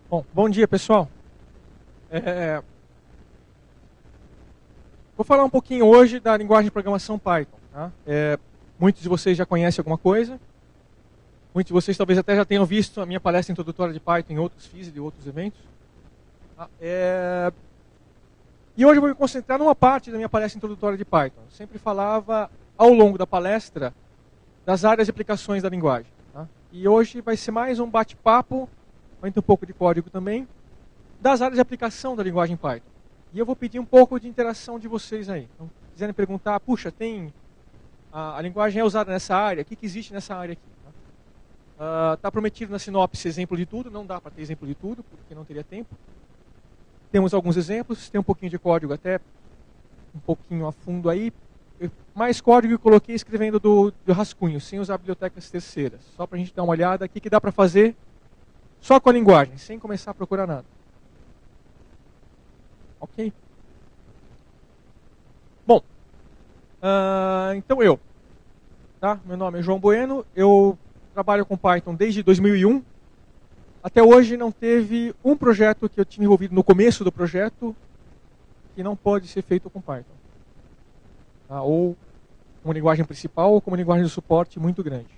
Bom dia, pessoal. Vou falar um pouquinho hoje da linguagem de programação Python. Tá? Muitos de vocês já conhecem alguma coisa. Muitos de vocês talvez até já tenham visto a minha palestra introdutória de Python em outros FIS e de outros eventos. Tá? E hoje eu vou me concentrar numa parte da minha palestra introdutória de Python. Eu sempre falava, ao longo da palestra, das áreas de aplicações da linguagem. Tá? E hoje vai ser mais um bate-papo, vai ter um pouco de código também, das áreas de aplicação da linguagem Python. E eu vou pedir um pouco de interação de vocês aí. Então, se quiserem perguntar, puxa, a linguagem é usada nessa área, o que existe nessa área aqui? Está prometido na sinopse exemplo de tudo, não dá para ter exemplo de tudo, porque não teria tempo. Temos alguns exemplos, tem um pouquinho de código até um pouquinho a fundo aí. Mais código eu coloquei escrevendo do rascunho, sem usar bibliotecas terceiras. Só para a gente dar uma olhada aqui que dá para fazer só com a linguagem, sem começar a procurar nada. Ok? Bom, então tá? Meu nome é João Bueno, eu trabalho com Python desde 2001. Até hoje não teve um projeto que eu tinha envolvido no começo do projeto que não pode ser feito com Python. Tá? Ou como linguagem principal ou como linguagem de suporte muito grande.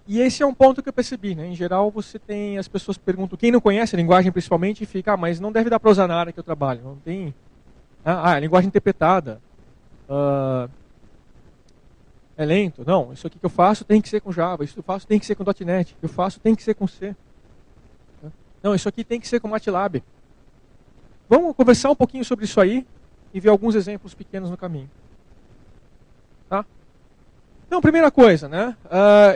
E esse é um ponto que eu percebi, né? Em geral, as pessoas perguntam, quem não conhece a linguagem principalmente, fica, mas não deve dar para usar na área que eu trabalho. Não tem. Linguagem interpretada. É lento. Não, isso aqui que eu faço tem que ser com Java, isso que eu faço tem que ser com .NET, isso que eu faço tem que ser com C. Não, isso aqui tem que ser com MATLAB. Vamos conversar um pouquinho sobre isso aí e ver alguns exemplos pequenos no caminho. Tá? Então, primeira coisa, né?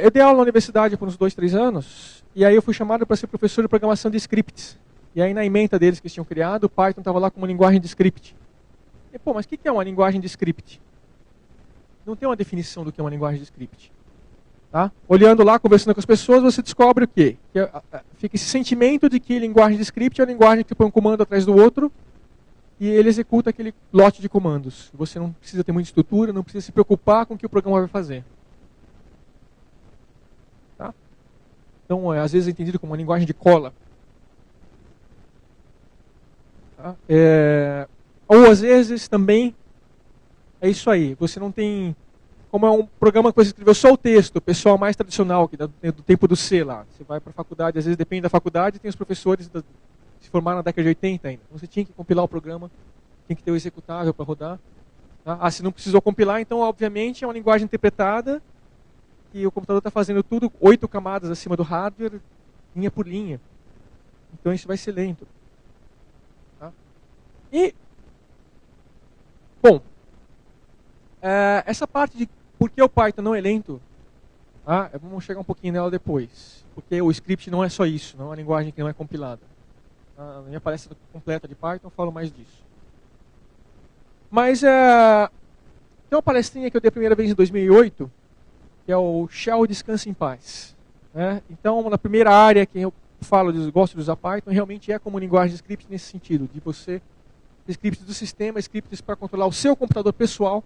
Eu dei aula na universidade por uns 2, 3 anos, e aí eu fui chamado para ser professor de programação de scripts. E aí na ementa deles que eles tinham criado, o Python estava lá com uma linguagem de script. E, mas o que é uma linguagem de script? Não tem uma definição do que é uma linguagem de script. Tá? Olhando lá, conversando com as pessoas, você descobre o quê? Fica esse sentimento de que linguagem de script é uma linguagem que você põe um comando atrás do outro, e ele executa aquele lote de comandos. Você não precisa ter muita estrutura, não precisa se preocupar com o que o programa vai fazer. Tá? Então, às vezes é entendido como uma linguagem de cola. Tá? Ou às vezes também é isso aí. Você não tem... Como é um programa que você escreveu só o texto, o pessoal mais tradicional, que do tempo do C lá. Você vai para a faculdade, às vezes depende da faculdade, tem os professores se formaram na década de 80 ainda. Você tinha que compilar o programa, tem que ter o executável para rodar. Tá? Se não precisou compilar, então obviamente é uma linguagem interpretada e o computador está fazendo tudo 8 camadas acima do hardware, linha por linha. Então isso vai ser lento. Tá? Essa parte de por que o Python não é lento, vamos chegar um pouquinho nela depois. Porque o script não é só isso, não é uma linguagem que não é compilada. Na minha palestra completa de Python eu falo mais disso. Mas tem uma palestrinha que eu dei a primeira vez em 2008, que é o Shell Descansa em Paz. Né? Então, na primeira área que eu gosto de usar Python, realmente é como linguagem de script nesse sentido, de você scripts do sistema, scripts para controlar o seu computador pessoal,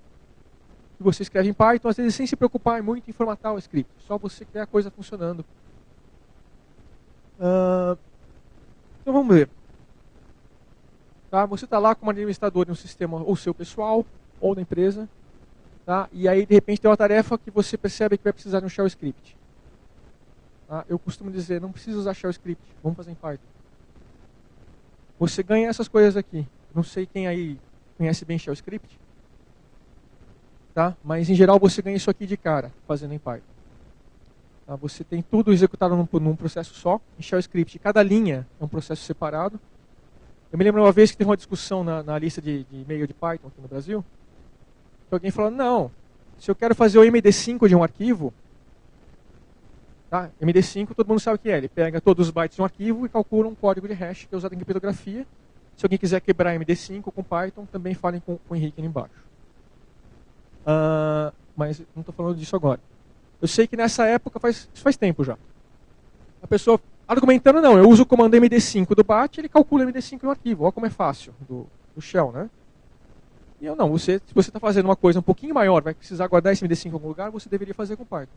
que você escreve em Python, às vezes sem se preocupar muito em formatar o script. Só você quer a coisa funcionando. Então vamos ver. Tá? Você está lá como administrador de um sistema, ou seu pessoal, ou da empresa. Tá? E aí, de repente, tem uma tarefa que você percebe que vai precisar de um shell script. Tá? Eu costumo dizer, não precisa usar shell script, vamos fazer em Python. Você ganha essas coisas aqui. Não sei quem aí conhece bem shell script. Tá? Mas em geral você ganha isso aqui de cara, fazendo em Python. Tá? Você tem tudo executado num processo só, em shell script. Cada linha é um processo separado. Eu me lembro uma vez que teve uma discussão na lista de e-mail de Python aqui no Brasil, que alguém falou, não, se eu quero fazer o MD5 de um arquivo, tá? MD5 todo mundo sabe o que é, ele pega todos os bytes de um arquivo e calcula um código de hash que é usado em criptografia. Se alguém quiser quebrar MD5 com Python, também falem com o Henrique ali embaixo. Mas não estou falando disso agora. Eu sei que nessa época, isso faz tempo já. A pessoa argumentando, não, eu uso o comando MD5 do BAT, ele calcula MD5 no arquivo. Olha como é fácil, do shell, né? E eu não, se você está fazendo uma coisa um pouquinho maior, vai precisar guardar esse MD5 em algum lugar, você deveria fazer com Python.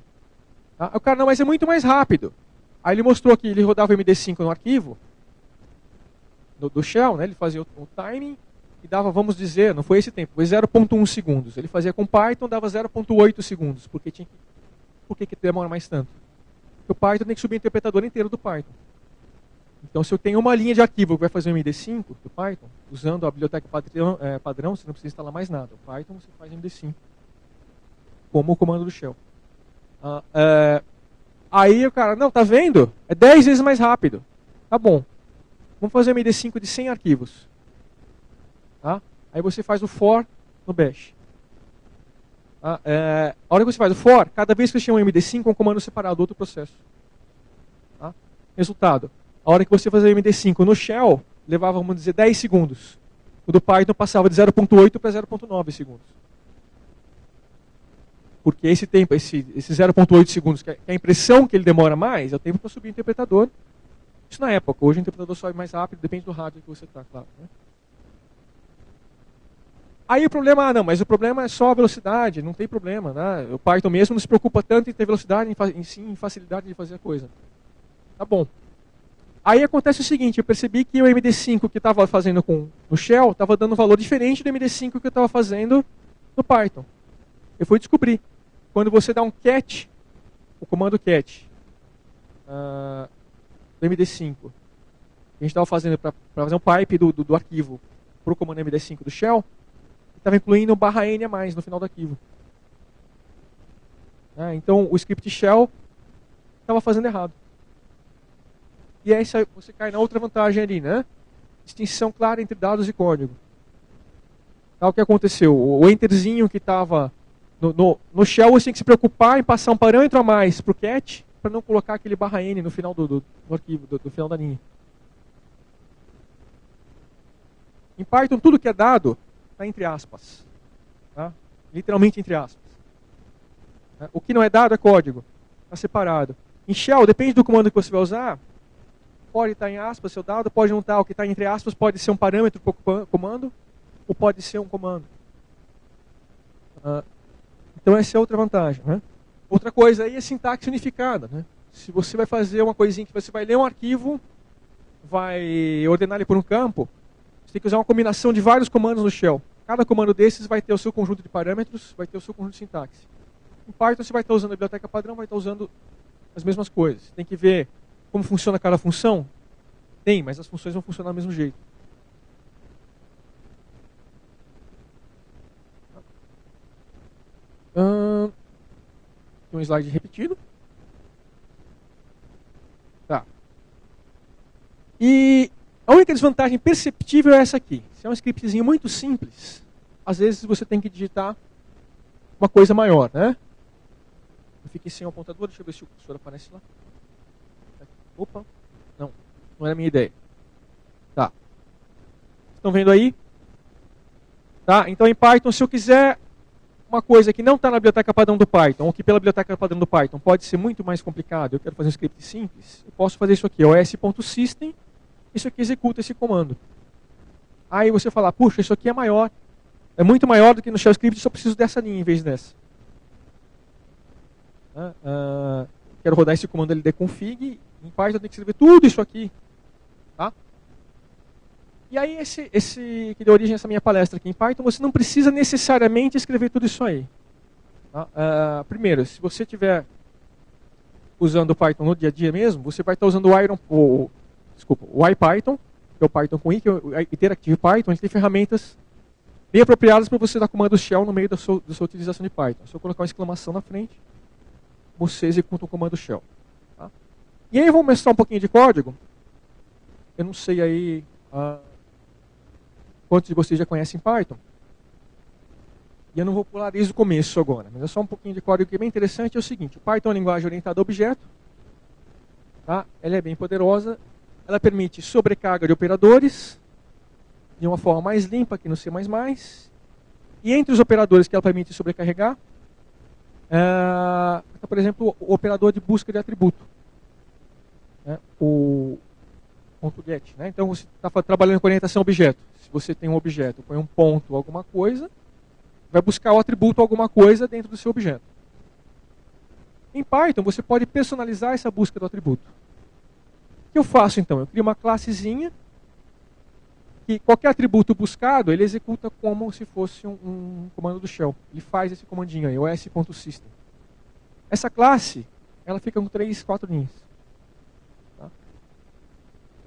Tá? O cara, não, mas é muito mais rápido. Aí ele mostrou que ele rodava o MD5 no arquivo, do shell, né? Ele fazia o timing e dava, vamos dizer, não foi esse tempo, foi 0.1 segundos. Ele fazia com Python, dava 0.8 segundos. Por que demora mais tanto? Porque o Python tem que subir o interpretador inteiro do Python. Então, se eu tenho uma linha de arquivo que vai fazer um MD5 do Python, usando a biblioteca padrão, você não precisa instalar mais nada. O Python você faz MD5, como o comando do shell. Aí o cara, não, tá vendo? É 10 vezes mais rápido. Tá bom. Vamos fazer um MD5 de 100 arquivos. Tá? Aí você faz o for no bash. A hora que você faz o for, cada vez que você chama um MD5 é um comando separado do outro processo. Tá? Resultado. A hora que você fazia o MD5 no shell, levava, vamos dizer, 10 segundos. O do Python passava de 0.8 para 0.9 segundos. Porque esse tempo, esse 0.8 segundos, que é a impressão que ele demora mais, é o tempo para subir o interpretador. Isso na época. Hoje o interpretador sobe mais rápido, depende do hardware que você está, claro. Né? Aí o problema, não, mas o problema é só a velocidade, não tem problema. Né? O Python mesmo não se preocupa tanto em ter velocidade, em facilidade de fazer a coisa. Tá bom. Aí acontece o seguinte, eu percebi que o MD5 que estava fazendo no shell estava dando um valor diferente do MD5 que eu estava fazendo no Python. Eu fui descobrir. Quando você dá um cat, o comando cat do MD5, que a gente estava fazendo para fazer um pipe do arquivo para o comando MD5 do shell, estava incluindo um /n a mais no final do arquivo. Então o script shell estava fazendo errado. E aí você cai na outra vantagem ali, né? Distinção clara entre dados e código. O que aconteceu? O enterzinho que estava no shell, você tem que se preocupar em passar um parâmetro a mais para o cat, para não colocar aquele /n no final do arquivo, do final da linha. Em Python, tudo que é dado está entre aspas. Tá? Literalmente entre aspas. O que não é dado é código. Está separado. Em shell, depende do comando que você vai usar, pode estar em aspas seu dado, pode não estar. O que está entre aspas pode ser um parâmetro para o comando, ou pode ser um comando. Então essa é outra vantagem. Né? Outra coisa aí é sintaxe unificada. Né? Se você vai fazer uma coisinha que você vai ler um arquivo, vai ordenar ele por um campo, você tem que usar uma combinação de vários comandos no shell. Cada comando desses vai ter o seu conjunto de parâmetros, vai ter o seu conjunto de sintaxe. Em Python você vai estar usando a biblioteca padrão, vai estar usando as mesmas coisas. Tem que ver como funciona cada função? Tem, mas as funções vão funcionar do mesmo jeito. Tem um slide repetido. Tá. E a única desvantagem perceptível é essa aqui. Se é um scriptzinho muito simples, às vezes você tem que digitar uma coisa maior, né? Eu fiquei sem o apontador, deixa eu ver se o cursor aparece lá. Opa, não era a minha ideia. Tá. Estão vendo aí? Tá? Então em Python, se eu quiser uma coisa que não está na biblioteca padrão do Python, ou que pela biblioteca padrão do Python pode ser muito mais complicado, eu quero fazer um script simples, eu posso fazer isso aqui, os.system, isso aqui executa esse comando. Aí você fala, puxa, isso aqui é maior, é muito maior do que no shell script, só preciso dessa linha em vez dessa. Quero rodar esse comando ldconfig, em Python eu tenho que escrever tudo isso aqui. Tá? E aí esse que deu origem a essa minha palestra aqui em Python, você não precisa necessariamente escrever tudo isso aí. Tá? Primeiro, se você estiver usando o Python no dia a dia mesmo, você vai estar usando o IPython, que é o Python com I, que é o Interactive Python, ele tem ferramentas bem apropriadas para você dar comando shell no meio da sua utilização de Python. Se eu colocar uma exclamação na frente, você executa o comando shell. Tá? E aí eu vou mostrar um pouquinho de código. Eu não sei aí quantos de vocês já conhecem Python. E eu não vou pular desde o começo agora, mas é só um pouquinho de código que é bem interessante. É o seguinte, o Python é uma linguagem orientada a objeto. Tá? Ela é bem poderosa. Ela permite sobrecarga de operadores de uma forma mais limpa que no C++. E entre os operadores que ela permite sobrecarregar, por exemplo, o operador de busca de atributo. O .get. Né? Então você está trabalhando com orientação a objeto. Se você tem um objeto, põe um ponto alguma coisa, vai buscar o atributo alguma coisa dentro do seu objeto. Em Python você pode personalizar essa busca do atributo. O que eu faço então? Eu crio uma classezinha que qualquer atributo buscado, ele executa como se fosse um comando do shell. Ele faz esse comandinho aí, os.system. Essa classe, ela fica com 3, 4 linhas. Tá?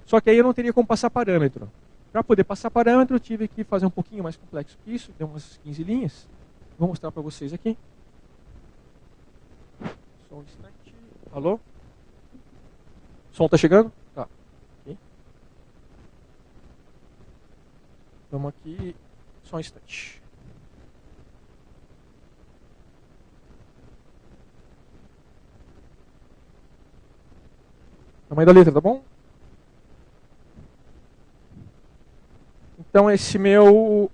Só que aí eu não teria como passar parâmetro. Para poder passar parâmetro, eu tive que fazer um pouquinho mais complexo que isso, deu umas 15 linhas. Vou mostrar para vocês aqui. Só um instante. Alô? O som está chegando? Tá. Okay. Vamos aqui. Só um instante. Tamanho da letra, tá bom? Então esse meu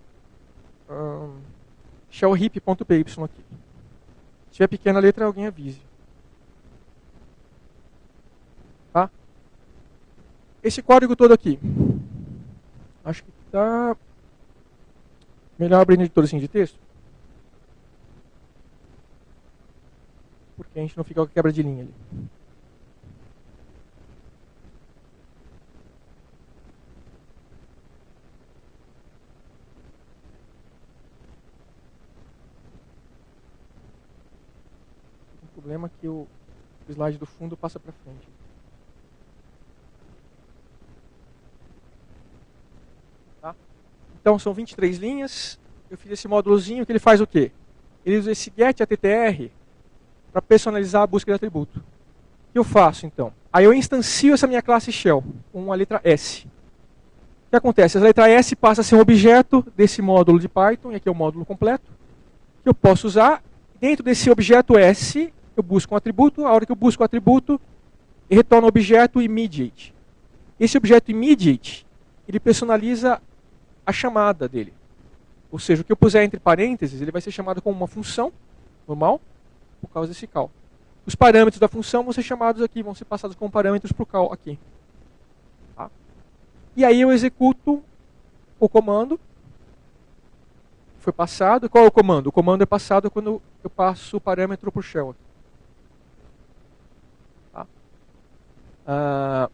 shellhip.py aqui. Se tiver pequena letra, alguém avise. Tá? Esse código todo aqui. Acho que tá melhor abrir no editorzinho de texto. Porque a gente não fica com a quebra de linha ali. O problema é que o slide do fundo passa para frente. Tá? Então são 23 linhas. Eu fiz esse módulozinho que ele faz o quê? Ele usa esse getAttr para personalizar a busca de atributo. O que eu faço então? Aí eu instancio essa minha classe shell com a letra S. O que acontece? A letra S passa a ser um objeto desse módulo de Python, e aqui é o módulo completo, que eu posso usar. Dentro desse objeto S, eu busco um atributo. A hora que eu busco o atributo, ele retorna o objeto immediate. Esse objeto immediate, ele personaliza a chamada dele. Ou seja, o que eu puser entre parênteses, ele vai ser chamado como uma função normal, por causa desse call. Os parâmetros da função vão ser chamados aqui, vão ser passados como parâmetros para o call aqui. Tá? E aí eu executo o comando. Foi passado. Qual é o comando? O comando é passado quando eu passo o parâmetro para o shell. Tá?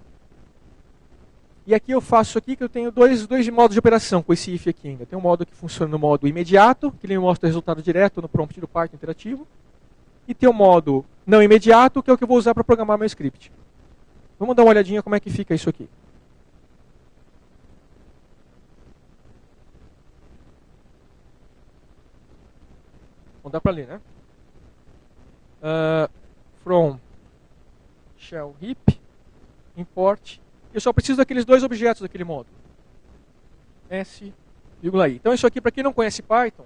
E aqui eu faço aqui que eu tenho dois modos de operação com esse if aqui ainda. Tem um modo que funciona no modo imediato, que ele me mostra o resultado direto no prompt do Python interativo. E tem o modo não imediato, que é o que eu vou usar para programar meu script. Vamos dar uma olhadinha como é que fica isso aqui. Não dá para ler, né? From shell heap import. Eu só preciso daqueles dois objetos daquele módulo. S, vírgula i. Então isso aqui, para quem não conhece Python,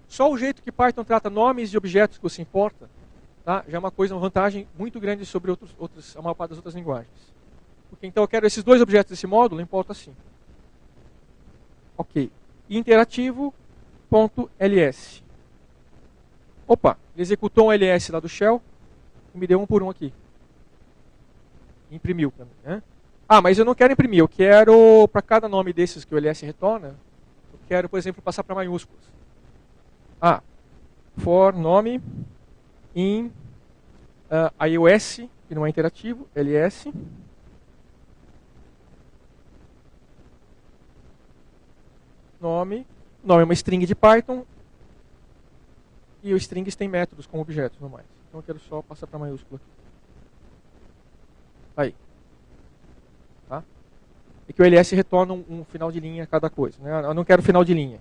só o jeito que Python trata nomes de objetos que você importa, tá? Já é uma vantagem muito grande sobre a maior parte das outras linguagens. Porque então eu quero esses dois objetos desse módulo, eu importo assim. Ok. Interativo.ls. Opa, ele executou um ls lá do shell e me deu um por um aqui. Imprimiu para mim, né? Ah, mas eu não quero imprimir, eu quero, para cada nome desses que o ls retorna, eu quero, por exemplo, passar para maiúsculas. For nome in iOS, que não é interativo, ls. Nome é uma string de Python. E os strings têm métodos como objetos normais. Então eu quero só passar para maiúscula aqui. Aí. Tá? E que o ls retorna um final de linha a cada coisa. Né? Eu não quero final de linha.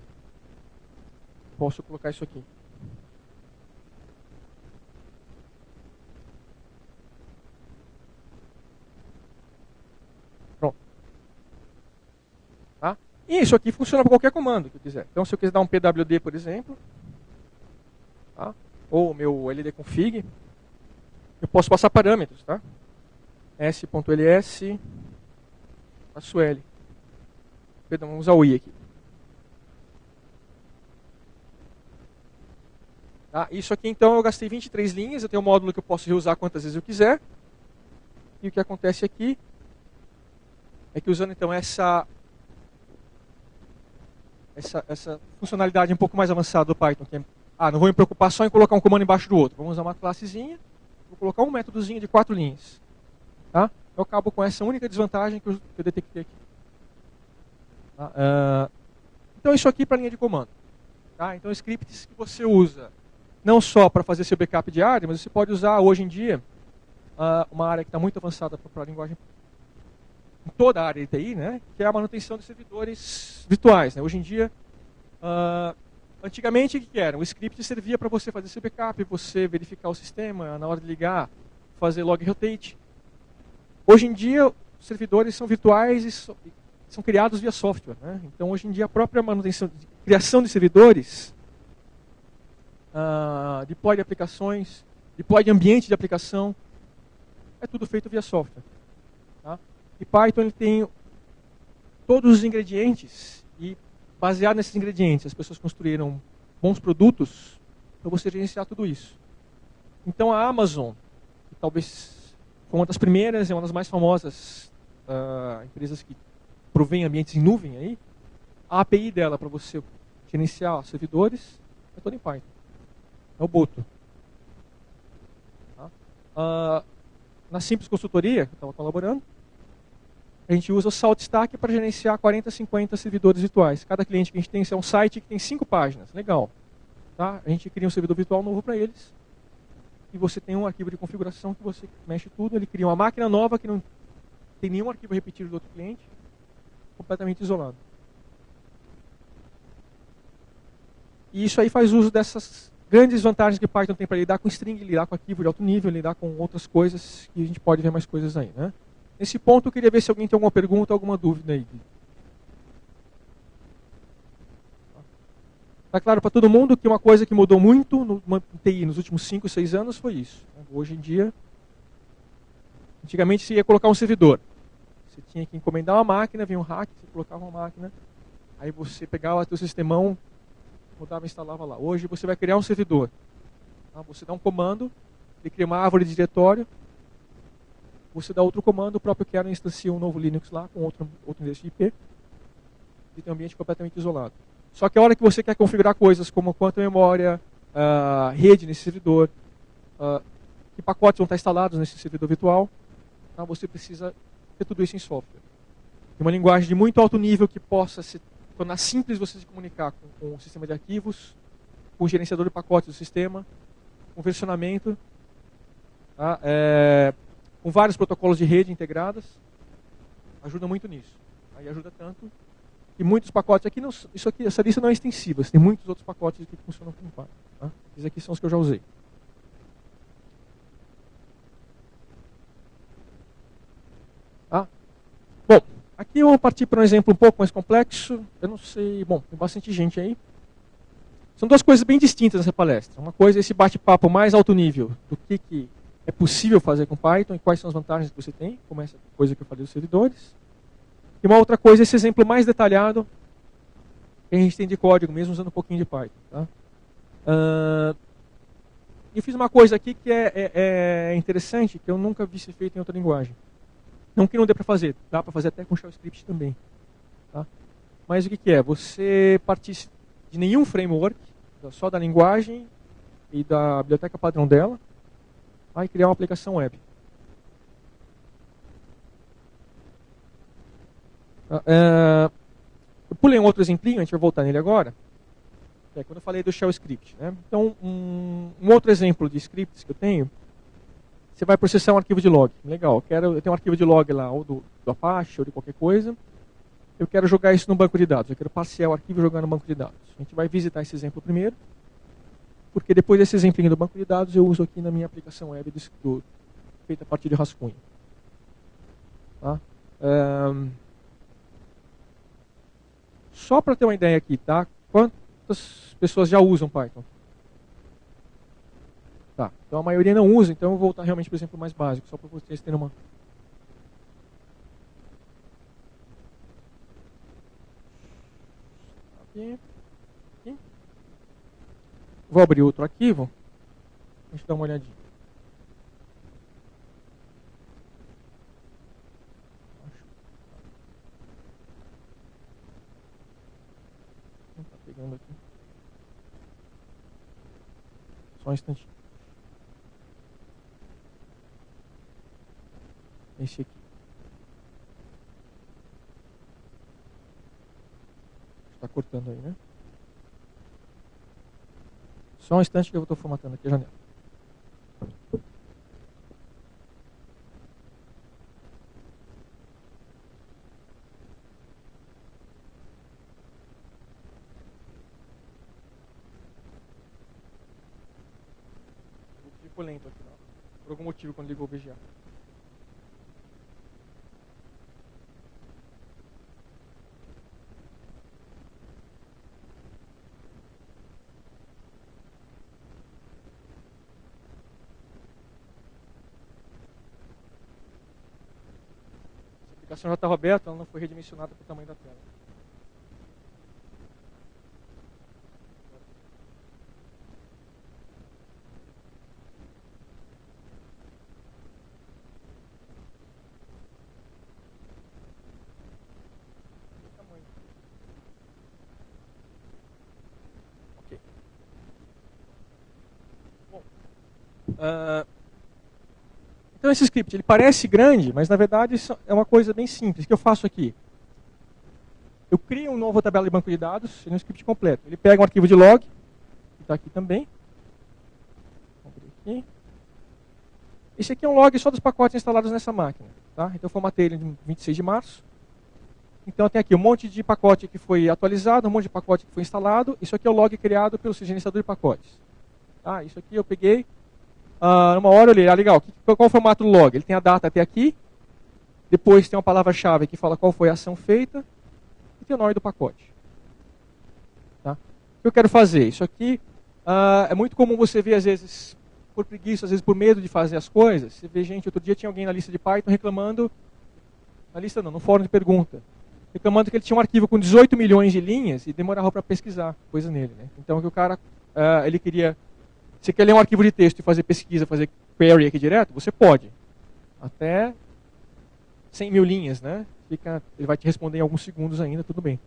Posso colocar isso aqui. Pronto. Tá? E isso aqui funciona para qualquer comando que eu quiser. Então se eu quiser dar um pwd, por exemplo, tá? Ou o meu ldconfig, eu posso passar parâmetros. Tá? s.ls passo L. Perdão, vamos usar o i aqui. Tá? Isso aqui então eu gastei 23 linhas, eu tenho um módulo que eu posso reusar quantas vezes eu quiser. E o que acontece aqui é que usando então essa funcionalidade um pouco mais avançada do Python, que é, não vou me preocupar só em colocar um comando embaixo do outro. Vamos usar uma classezinha, vou colocar um métodozinho de 4 linhas. Tá? Eu acabo com essa única desvantagem que eu detectei aqui. Tá? Então isso aqui para a linha de comando. Tá? Então scripts que você usa não só para fazer seu backup diário, mas você pode usar hoje em dia uma área que está muito avançada para a linguagem, em toda a área de TI, né? Que é a manutenção de servidores virtuais. Né? Hoje em dia, antigamente o que era? O script servia para você fazer seu backup, você verificar o sistema na hora de ligar, fazer log rotate. Hoje em dia, os servidores são virtuais e são criados via software. Né? Então, hoje em dia, a própria manutenção, criação de servidores, deploy de aplicações, deploy de ambiente de aplicação, é tudo feito via software. Tá? E Python ele tem todos os ingredientes e, baseado nesses ingredientes, as pessoas construíram bons produtos para você gerenciar tudo isso. Então, a Amazon, que talvez foi uma das primeiras e uma das mais famosas empresas que provém ambientes em nuvem aí, a API dela para você gerenciar servidores é toda em Python. É o Boto. Tá? Na Simples Consultoria, que eu estava colaborando, a gente usa o SaltStack para gerenciar 40, 50 servidores virtuais. Cada cliente que a gente tem é um site que tem 5 páginas. Legal. Tá? A gente cria um servidor virtual novo para eles. E você tem um arquivo de configuração que você mexe tudo. Ele cria uma máquina nova que não tem nenhum arquivo repetido do outro cliente. Completamente isolado. E isso aí faz uso dessas grandes vantagens que Python tem para lidar com string, lidar com arquivo de alto nível, lidar com outras coisas, que a gente pode ver mais coisas aí. Né? Nesse ponto, eu queria ver se alguém tem alguma pergunta, alguma dúvida aí. Está claro para todo mundo que uma coisa que mudou muito no TI nos últimos 5, 6 anos foi isso. Hoje em dia, antigamente você ia colocar um servidor. Você tinha que encomendar uma máquina, vinha um hack, você colocava uma máquina, aí você pegava o seu sistemão, rodava e instalava lá. Hoje você vai criar um servidor. Tá? Você dá um comando, ele cria uma árvore de diretório, você dá outro comando, o próprio kernel instancia um novo Linux lá, com outro endereço de IP, e tem um ambiente completamente isolado. Só que a hora que você quer configurar coisas como quanta memória, rede nesse servidor, que pacotes vão estar instalados nesse servidor virtual, tá? Você precisa ter tudo isso em software. Tem uma linguagem de muito alto nível que possa se tornar simples você se comunicar com o sistema de arquivos, com o gerenciador de pacotes do sistema, com versionamento, tá? Com vários protocolos de rede integradas. Ajuda muito nisso. Aí ajuda tanto que muitos pacotes aqui, essa lista não é extensiva, tem muitos outros pacotes aqui que funcionam com Python. Tá? Esses aqui são os que eu já usei. Tá? Bom, aqui eu vou partir para um exemplo um pouco mais complexo. Eu não sei, bom, tem bastante gente aí. São duas coisas bem distintas nessa palestra. Uma coisa é esse bate-papo mais alto nível do que é possível fazer com Python e quais são as vantagens que você tem, como essa coisa que eu falei dos servidores. E uma outra coisa é esse exemplo mais detalhado que a gente tem de código, mesmo usando um pouquinho de Python. Tá? Eu fiz uma coisa aqui que é interessante, que eu nunca vi ser feito em outra linguagem. Não que não dê para fazer, dá para fazer até com Shell Script também. Tá? Mas o que é? Você partir de nenhum framework, só da linguagem e da biblioteca padrão dela, e criar uma aplicação web. Eu pulei um outro exemplinho, a gente vai voltar nele agora. Quando eu falei do Shell Script. Né? Então, um outro exemplo de scripts que eu tenho, você vai processar um arquivo de log. Legal, eu tenho um arquivo de log lá, ou do Apache, ou de qualquer coisa. Eu quero jogar isso no banco de dados. Eu quero passear o arquivo e jogar no banco de dados. A gente vai visitar esse exemplo primeiro, porque depois desse exemplinho do banco de dados, eu uso aqui na minha aplicação web feita a partir de rascunho. Tá? Só para ter uma ideia aqui, tá? Quantas pessoas já usam Python? Tá. Então a maioria não usa, então eu vou voltar realmente para o exemplo mais básico, só para vocês terem uma... Aqui. Vou abrir outro arquivo. Deixa eu dar uma olhadinha. Tá pegando aqui. Só um instantinho. Esse aqui. Está cortando aí, né? Só um instante que eu estou formatando aqui a janela. Ficou lento aqui, não. Por algum motivo quando ligou o VGA. A aplicação já estava aberta, ela não foi redimensionada para o tamanho da tela. Ok. Bom, então esse script, ele parece grande, mas na verdade isso é uma coisa bem simples. O que eu faço aqui? Eu crio uma nova tabela de banco de dados, seria um script completo. Ele pega um arquivo de log, que está aqui também. Vamos abrir aqui. Esse aqui é um log só dos pacotes instalados nessa máquina. Tá? Então eu formatei ele em 26 de março. Então tem aqui um monte de pacote que foi atualizado, um monte de pacote que foi instalado. Isso aqui é o log criado pelo gerenciador de pacotes. Tá? Isso aqui eu peguei. Numa hora eu olhei, legal, qual é o formato do log? Ele tem a data até aqui. Depois tem uma palavra-chave que fala qual foi a ação feita. E tem o nome do pacote. Tá? O que eu quero fazer? Isso aqui é muito comum você ver, às vezes, por preguiça, às vezes por medo de fazer as coisas. Você vê gente, outro dia tinha alguém na lista de Python reclamando, na lista não, no fórum de pergunta, reclamando que ele tinha um arquivo com 18 milhões de linhas e demorava para pesquisar coisa nele. Né? Então, que o cara, ele queria, você quer ler um arquivo de texto e fazer pesquisa, fazer query aqui direto? Você pode. Até 100 mil linhas, né? Ele vai te responder em alguns segundos ainda, tudo bem.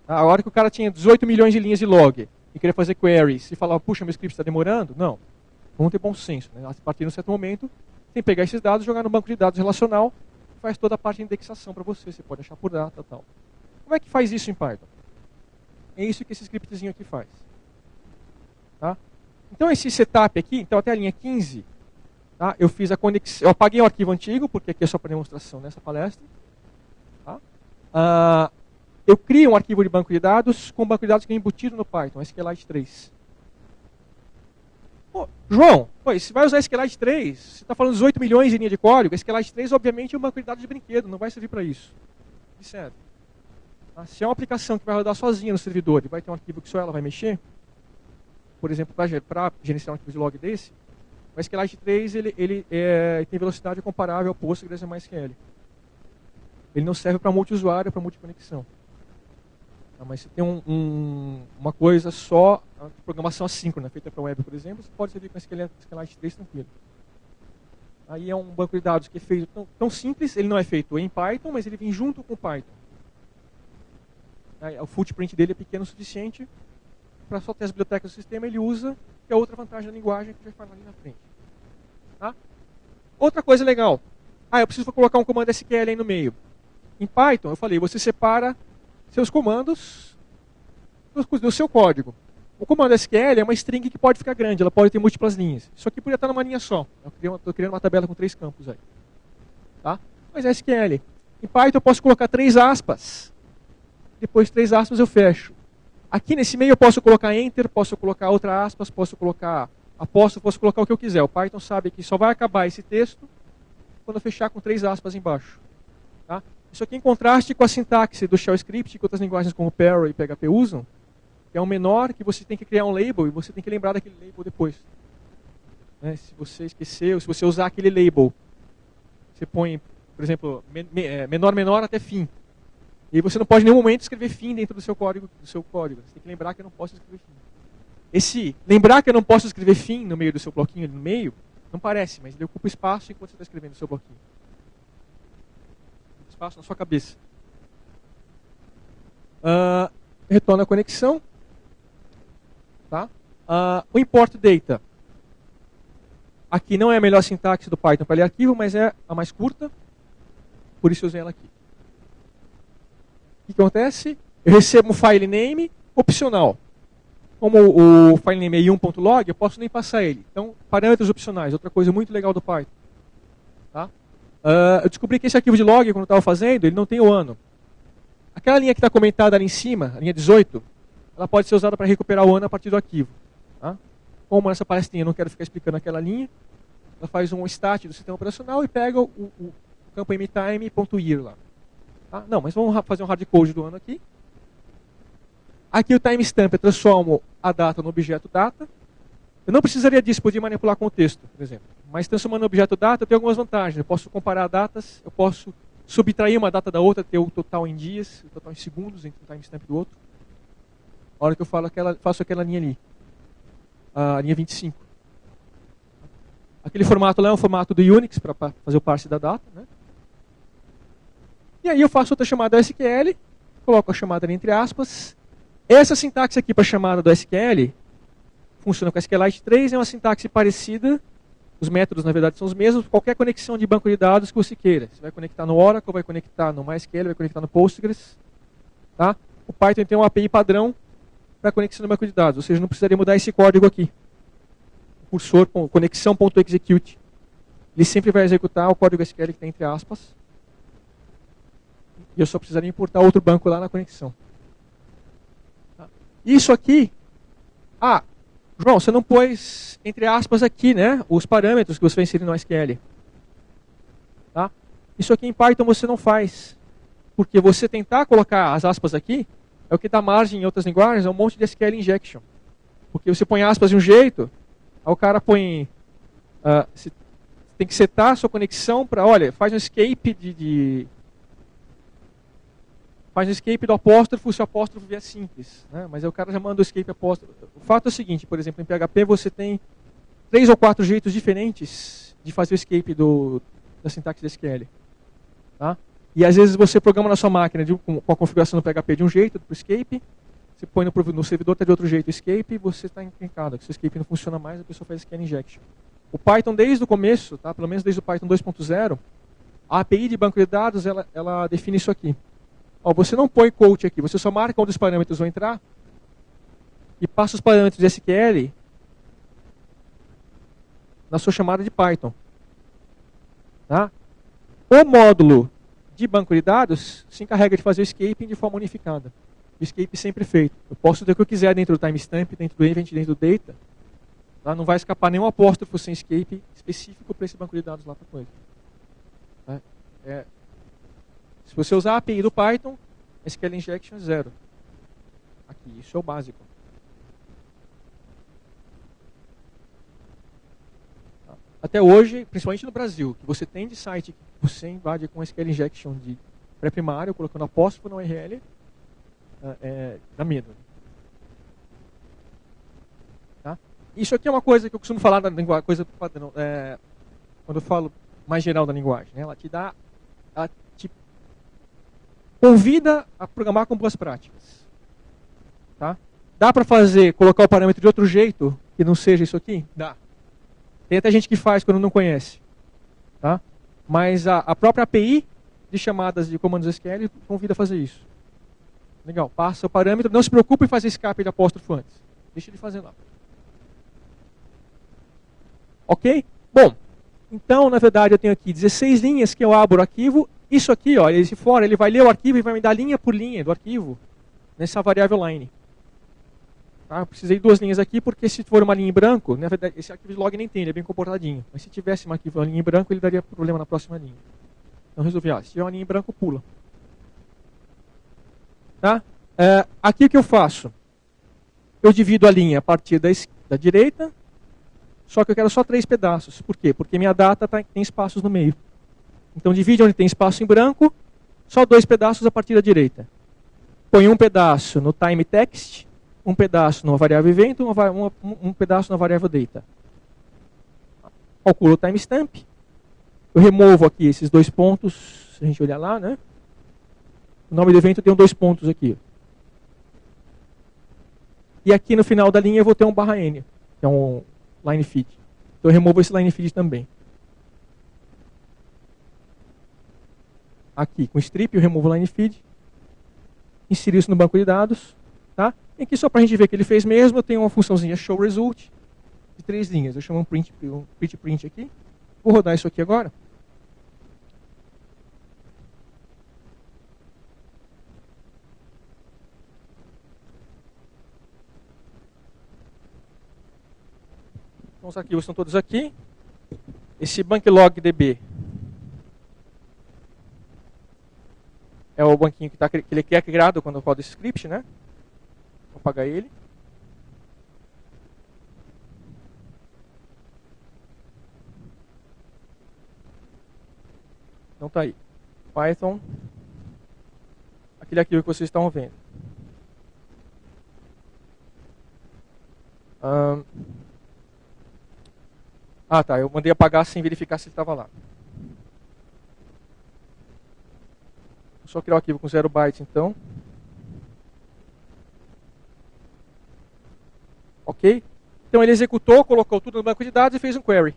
A hora que o cara tinha 18 milhões de linhas de log e queria fazer queries e falava, puxa, meu script está demorando? Não. Vamos ter bom senso. Né? A partir de um certo momento, tem que pegar esses dados, jogar no banco de dados relacional, faz toda a parte de indexação para você. Você pode achar por data e tal. Como é que faz isso em Python? É isso que esse scriptzinho aqui faz. Tá? Então esse setup aqui, então até a linha 15, tá? Eu fiz a conexão, eu apaguei o arquivo antigo, porque aqui é só para demonstração nessa palestra. Tá? Eu crio um arquivo de banco de dados com um banco de dados que é embutido no Python, SQLite 3. Pô, João, você vai usar SQLite 3, você está falando 18 milhões de linha de código, SQLite 3 obviamente é um banco de dados de brinquedo, não vai servir para isso. Sério. Tá? Se é uma aplicação que vai rodar sozinha no servidor e vai ter um arquivo que só ela vai mexer, por exemplo, para gerenciar um arquivo de log desse, o SQLite 3 ele tem velocidade comparável ao Postgres e MySQL. Ele não serve para multi-usuário, para multi-conexão. Tá? Mas se tem uma coisa só, a programação assíncrona, feita para web, por exemplo, você pode servir com SQLite 3 tranquilo. Aí é um banco de dados que é feito tão simples, ele não é feito em Python, mas ele vem junto com o Python. Aí, o footprint dele é pequeno o suficiente para só ter as bibliotecas do sistema, ele usa, que é outra vantagem da linguagem que a gente vai falar ali na frente. Tá? Outra coisa legal. Eu preciso colocar um comando SQL aí no meio. Em Python, eu falei, você separa seus comandos do seu código. O comando SQL é uma string que pode ficar grande, ela pode ter múltiplas linhas. Isso aqui podia estar numa linha só. Eu estou criando uma tabela com 3 campos aí. Tá? Mas é SQL. Em Python eu posso colocar 3 aspas. Depois 3 aspas eu fecho. Aqui nesse meio eu posso colocar enter, posso colocar outra aspas, posso colocar apóstrofo, posso colocar o que eu quiser. O Python sabe que só vai acabar esse texto quando eu fechar com 3 aspas embaixo. Tá? Isso aqui em contraste com a sintaxe do Shell Script, que outras linguagens como Perl e PHP usam, que é um menor que você tem que criar um label e você tem que lembrar daquele label depois. Né? Se você esqueceu, se você usar aquele label, você põe, por exemplo, menor até fim. E você não pode em nenhum momento escrever fim dentro do seu código. Você tem que lembrar que eu não posso escrever fim. Esse lembrar que eu não posso escrever fim no meio do seu bloquinho, no meio, não parece, mas ele ocupa espaço enquanto você está escrevendo o seu bloquinho. Espaço na sua cabeça. Retorna a conexão. Tá? O import data. Aqui não é a melhor sintaxe do Python para ler arquivo, mas é a mais curta. Por isso eu usei ela aqui. O que acontece? Eu recebo um file name opcional. Como o file name é i1.log, eu posso nem passar ele. Então, parâmetros opcionais, outra coisa muito legal do Python. Tá? Eu descobri que esse arquivo de log, quando eu estava fazendo, ele não tem o ano. Aquela linha que está comentada ali em cima, a linha 18, ela pode ser usada para recuperar o ano a partir do arquivo. Tá? Como nessa palestrinha eu não quero ficar explicando aquela linha, ela faz um stat do sistema operacional e pega o campo mtime.year lá. Tá? Não, mas vamos fazer um hardcode do ano aqui. Aqui o timestamp eu transformo a data no objeto data. Eu não precisaria disso, podia manipular contexto, por exemplo. Mas transformando no objeto data, eu tenho algumas vantagens. Eu posso comparar datas, eu posso subtrair uma data da outra, ter o total em dias, o total em segundos entre um timestamp do outro. A hora que eu faço aquela linha ali, a linha 25. Aquele formato lá é um formato do Unix para fazer o parse da data. Né? E aí eu faço outra chamada SQL, coloco a chamada ali entre aspas. Essa sintaxe aqui para a chamada do SQL funciona com a SQLite 3, é uma sintaxe parecida. Os métodos, na verdade, são os mesmos. Qualquer conexão de banco de dados que você queira. Você vai conectar no Oracle, vai conectar no MySQL, vai conectar no Postgres. Tá? O Python tem uma API padrão para conexão no banco de dados. Ou seja, não precisaria mudar esse código aqui. O cursor conexão.execute. Ele sempre vai executar o código SQL que tem entre aspas. E eu só precisaria importar outro banco lá na conexão. Isso aqui, João, você não pôs, entre aspas, aqui, né, os parâmetros que você vai inserir no SQL. Tá? Isso aqui em Python você não faz. Porque você tentar colocar as aspas aqui, é o que dá margem em outras linguagens, é um monte de SQL injection. Porque você põe aspas de um jeito, aí o cara põe... você tem que setar a sua conexão para, olha, faz um escape faz um escape do apóstrofo se o apóstrofo vier simples. Né? Mas aí o cara já manda o escape apóstrofo. O fato é o seguinte, por exemplo, em PHP você tem 3 ou 4 jeitos diferentes de fazer o escape da sintaxe da SQL. Tá? E às vezes você programa na sua máquina com a configuração do PHP de um jeito, para o escape, você põe no servidor, está de outro jeito o escape, e você está encrencado. Se o escape não funciona mais, a pessoa faz SQL injection. O Python, desde o começo, tá? Pelo menos desde o Python 2.0, a API de banco de dados, ela define isso aqui. Você não põe quote aqui, você só marca onde os parâmetros vão entrar e passa os parâmetros de SQL na sua chamada de Python. Tá? O módulo de banco de dados se encarrega de fazer o escaping de forma unificada. O escape sempre feito. Eu posso ter o que eu quiser dentro do timestamp, dentro do event, dentro do data. Tá? Não vai escapar nenhum apóstrofo sem escape específico para esse banco de dados lá para coisa. Tá? Se você usar a API do Python, SQL injection é 0. Aqui, isso é o básico. Até hoje, principalmente no Brasil, que você tem de site que você invade com SQL injection de pré-primário, colocando apóstrofo na URL, dá medo. Tá? Isso aqui é uma coisa que eu costumo falar da linguagem, coisa padrão, quando eu falo mais geral da linguagem. Né? Ela te convida a programar com boas práticas. Tá? Dá para colocar o parâmetro de outro jeito, que não seja isso aqui? Dá. Tem até gente que faz quando não conhece. Tá? Mas a própria API de chamadas de comandos SQL convida a fazer isso. Legal, passa o parâmetro, não se preocupe em fazer escape de apóstrofo antes. Deixa ele fazer lá. Ok? Bom, então, na verdade, eu tenho aqui 16 linhas que eu abro o arquivo. Isso aqui, ó, esse fora, ele vai ler o arquivo e vai me dar linha por linha do arquivo nessa variável line. Tá? Eu precisei de 2 linhas aqui, porque se for uma linha em branco, na verdade, esse arquivo de log nem tem, ele é bem comportadinho. Mas se tivesse uma linha em branco, ele daria problema na próxima linha. Então resolvi, se tiver uma linha em branco, pula. Tá? Aqui o que eu faço? Eu divido a linha a partir da direita, só que eu quero só 3 pedaços. Por quê? Porque minha data tem espaços no meio. Então divide onde tem espaço em branco, só 2 pedaços a partir da direita. Põe um pedaço no time text, um pedaço numa variável event, um pedaço na variável data. Calculo o timestamp. Eu removo aqui esses 2 pontos, se a gente olhar lá, né? O nome do evento tem 2 pontos aqui. E aqui no final da linha eu vou ter um /n, que é um line feed. Então eu removo esse line feed também. Aqui com strip eu removo o line feed. inserir isso no banco de dados. Tá? E aqui, só para a gente ver que ele fez mesmo, eu tenho uma funçãozinha showResult de 3 linhas. Eu chamo um print aqui. Vou rodar isso aqui agora. Então, os arquivos estão todos aqui. Esse banklog.db é o banquinho que ele é criado quando eu rodo esse script, né? Vou apagar ele. Não está aí. Python. Aquele arquivo que vocês estão vendo. Tá. Eu mandei apagar sem verificar se ele estava lá. Vou só criar o arquivo com 0 bytes, então. Ok? Então ele executou, colocou tudo no banco de dados e fez um query.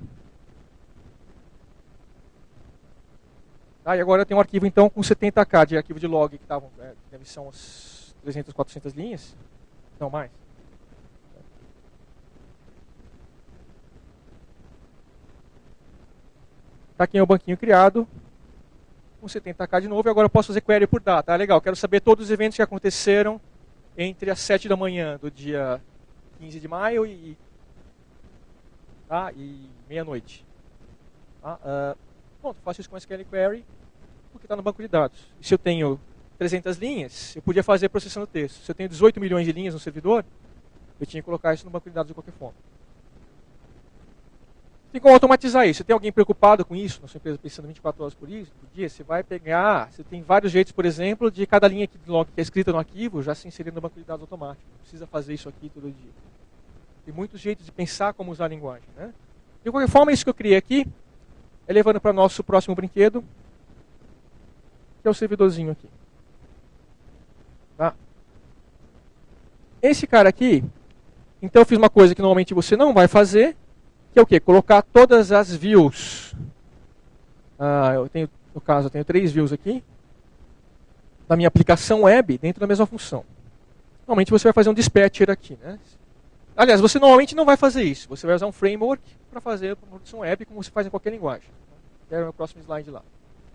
E agora eu tenho um arquivo então com 70k de arquivo de log que estavam, deve ser umas 300, 400 linhas. Não mais. Está aqui o banquinho criado, com 70k de novo, e agora eu posso fazer query por data. Legal, quero saber todos os eventos que aconteceram entre as 7 da manhã do dia 15 de maio e meia-noite. Pronto, faço isso com SQL Query, porque está no banco de dados. E se eu tenho 300 linhas, eu podia fazer processando texto. Se eu tenho 18 milhões de linhas no servidor, eu tinha que colocar isso no banco de dados de qualquer forma. Tem como automatizar isso. Se tem alguém preocupado com isso, na sua empresa pensando 24 horas por dia, você vai pegar, você tem vários jeitos, por exemplo, de cada linha de log que é escrita no arquivo já se inserir no banco de dados automático. Não precisa fazer isso aqui todo dia. Tem muitos jeitos de pensar como usar a linguagem, né? De qualquer forma, isso que eu criei aqui é levando para o nosso próximo brinquedo, que é o servidorzinho aqui. Tá? Esse cara aqui, então eu fiz uma coisa que normalmente você não vai fazer, que é o quê? Colocar todas as views. No caso, eu tenho 3 views aqui, da minha aplicação web, dentro da mesma função. Normalmente você vai fazer um dispatcher aqui, né? Aliás, você normalmente não vai fazer isso. Você vai usar um framework para fazer a produção web, como você faz em qualquer linguagem. Quero o meu próximo slide lá.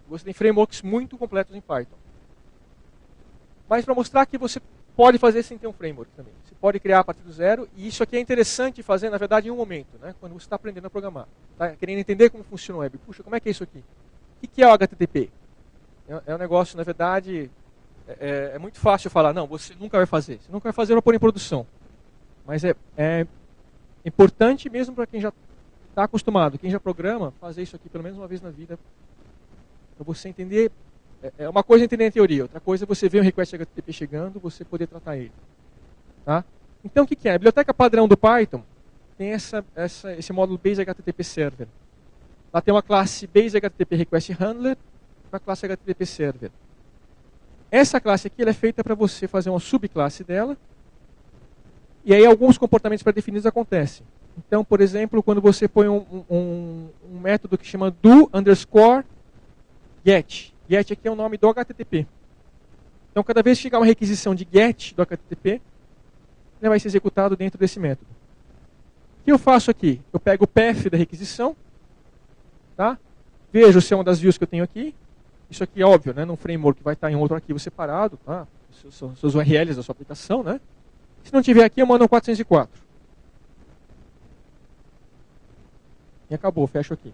Você tem frameworks muito completos em Python. Mas para mostrar que você pode fazer sem ter um framework também. Você pode criar a partir do zero, e isso aqui é interessante fazer, na verdade, em um momento, né? Quando você está aprendendo a programar. Está querendo entender como funciona o web. Puxa, como é que é isso aqui? O que é o HTTP? É um negócio, na verdade, é muito fácil falar, não, você nunca vai fazer. Você nunca vai fazer para pôr em produção. Mas é importante mesmo para quem já está acostumado, quem já programa, fazer isso aqui pelo menos uma vez na vida, para você entender. É uma coisa entender em teoria, outra coisa é você ver um request HTTP chegando, você poder tratar ele. Tá? Então o que é? A biblioteca padrão do Python tem esse módulo Base HTTP Server. Lá tem uma classe Base HTTP Request Handler e uma classe HTTP Server. Essa classe aqui ela é feita para você fazer uma subclasse dela, e aí alguns comportamentos pré-definidos acontecem. Então, por exemplo, quando você põe um método que chama do_get. Get aqui é o nome do HTTP. Então, cada vez que chegar uma requisição de get do HTTP, ele vai ser executado dentro desse método. O que eu faço aqui? Eu pego o path da requisição, tá? Vejo se é uma das views que eu tenho aqui. Isso aqui é óbvio, né? Num framework vai estar em outro arquivo separado, tá? Seus URLs da sua aplicação, né? Se não tiver aqui, eu mando um 404. E acabou, fecho aqui.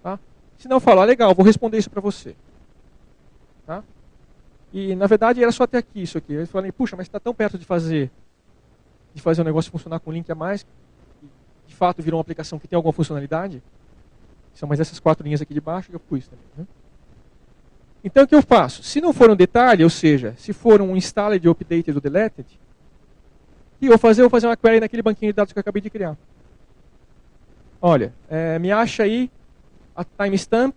Tá? Se não falar, legal, vou responder isso para você. Tá? E, na verdade, era só até aqui isso aqui. Eu falei, puxa, mas está tão perto de fazer o negócio funcionar com link a mais, que de fato virou uma aplicação que tem alguma funcionalidade. São mais essas 4 linhas aqui de baixo que eu pus também. Né? Então, o que eu faço? Se não for um detalhe, ou seja, se for um installed, updated ou deleted, o que eu vou fazer uma query naquele banquinho de dados que eu acabei de criar. Olha, me acha aí a timestamp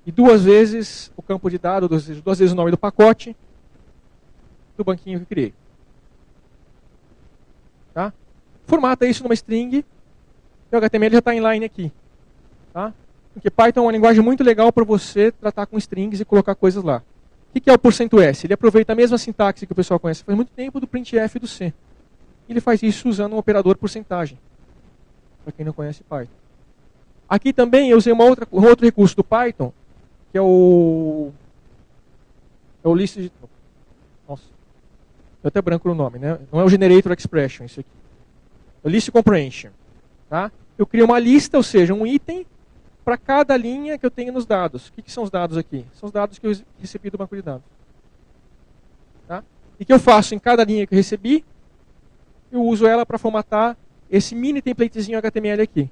e 2 vezes o campo de dados, 2 vezes o nome do pacote do banquinho que eu criei. Tá? Formata isso numa string e o HTML já está inline aqui. Tá? Porque Python é uma linguagem muito legal para você tratar com strings e colocar coisas lá. O que é o %S? Ele aproveita a mesma sintaxe que o pessoal conhece faz muito tempo do printf e do C. Ele faz isso usando um operador porcentagem, para quem não conhece Python. Aqui também eu usei um outro recurso do Python, que é o list de... Nossa, eu até branco no nome, né? Não é o generator expression, isso aqui. É o list comprehension. Tá? Eu crio uma lista, ou seja, um item para cada linha que eu tenho nos dados. O que são os dados aqui? São os dados que eu recebi do banco de dados. Tá? E o que eu faço em cada linha que eu recebi? Eu uso ela para formatar esse mini templatezinho HTML aqui.